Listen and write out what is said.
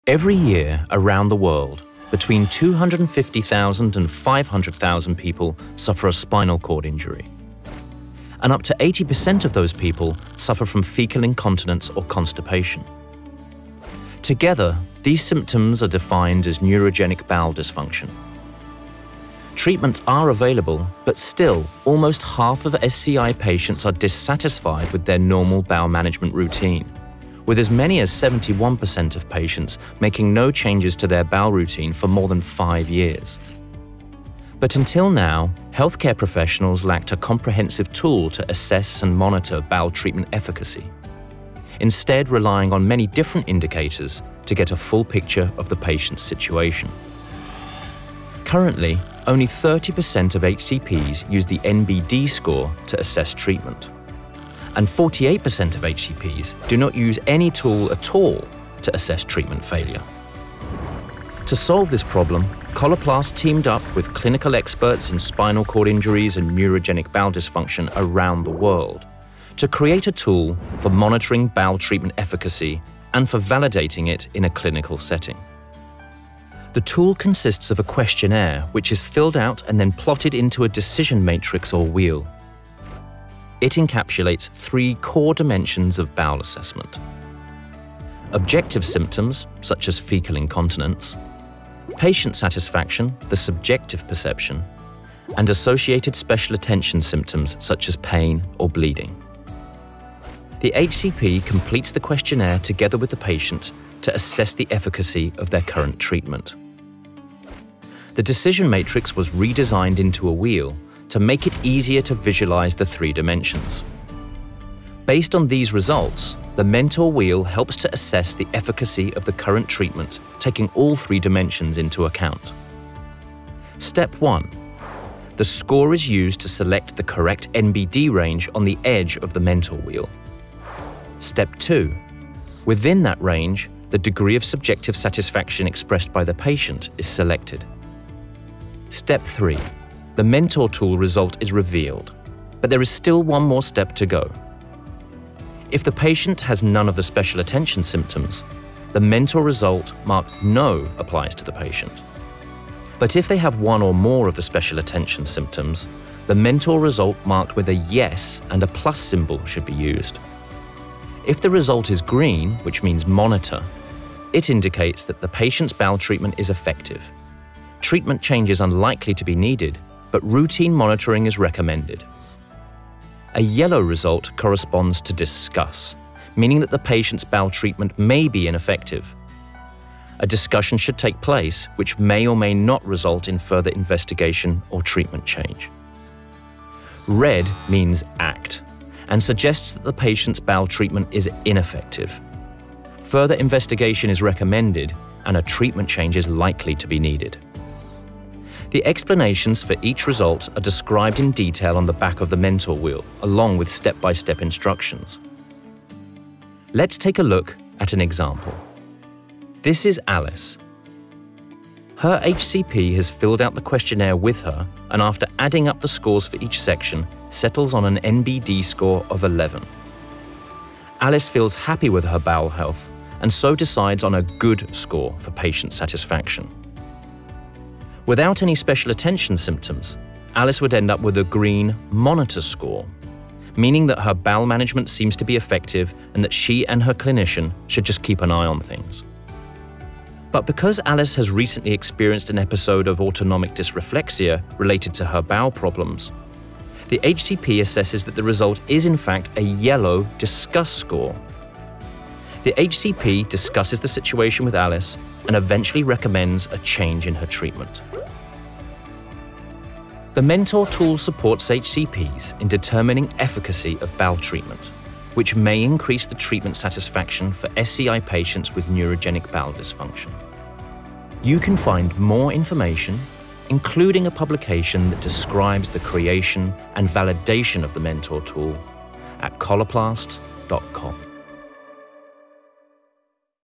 Every year around the world, between 250,000 and 500,000 people suffer a spinal cord injury. And up to 80% of those people suffer from fecal incontinence or constipation. Together, these symptoms are defined as neurogenic bowel dysfunction. Treatments are available, but still, almost half of SCI patients are dissatisfied with their normal bowel management routine, with as many as 71% of patients making no changes to their bowel routine for more than 5 years. But until now, healthcare professionals lacked a comprehensive tool to assess and monitor bowel treatment efficacy, instead relying on many different indicators to get a full picture of the patient's situation. Currently, only 30% of HCPs use the NBD score to assess treatment, and 48% of HCPs do not use any tool at all to assess treatment failure. To solve this problem, Coloplast teamed up with clinical experts in spinal cord injuries and neurogenic bowel dysfunction around the world to create a tool for monitoring bowel treatment efficacy and for validating it in a clinical setting. The tool consists of a questionnaire which is filled out and then plotted into a decision matrix or wheel. It encapsulates 3 core dimensions of bowel assessment: objective symptoms, such as fecal incontinence; patient satisfaction, the subjective perception; and associated special attention symptoms, such as pain or bleeding. The HCP completes the questionnaire together with the patient to assess the efficacy of their current treatment. The decision matrix was redesigned into a wheel to make it easier to visualize the 3 dimensions. Based on these results, the mentor wheel helps to assess the efficacy of the current treatment, taking all 3 dimensions into account. Step 1. The score is used to select the correct NBD range on the edge of the mentor wheel. Step 2. Within that range, the degree of subjective satisfaction expressed by the patient is selected. Step 3. The mentor tool result is revealed, but there is still one more step to go. If the patient has none of the special attention symptoms, the mentor result marked No applies to the patient. But if they have one or more of the special attention symptoms, the mentor result marked with a Yes and a plus symbol should be used. If the result is green, which means monitor, it indicates that the patient's bowel treatment is effective. Treatment change is unlikely to be needed, but routine monitoring is recommended. A yellow result corresponds to discuss, meaning that the patient's bowel treatment may be ineffective. A discussion should take place, which may or may not result in further investigation or treatment change. Red means act, and suggests that the patient's bowel treatment is ineffective. Further investigation is recommended, and a treatment change is likely to be needed. The explanations for each result are described in detail on the back of the mentor wheel, along with step-by-step instructions. Let's take a look at an example. This is Alice. Her HCP has filled out the questionnaire with her, and after adding up the scores for each section, settles on an NBD score of 11. Alice feels happy with her bowel health, and so decides on a good score for patient satisfaction. Without any special attention symptoms, Alice would end up with a green monitor score, meaning that her bowel management seems to be effective and that she and her clinician should just keep an eye on things. But because Alice has recently experienced an episode of autonomic dysreflexia related to her bowel problems, the HCP assesses that the result is in fact a yellow discuss score. The HCP discusses the situation with Alice and eventually recommends a change in her treatment. The mentor tool supports HCPs in determining efficacy of bowel treatment, which may increase the treatment satisfaction for SCI patients with neurogenic bowel dysfunction. You can find more information, including a publication that describes the creation and validation of the mentor tool, at coloplast.com.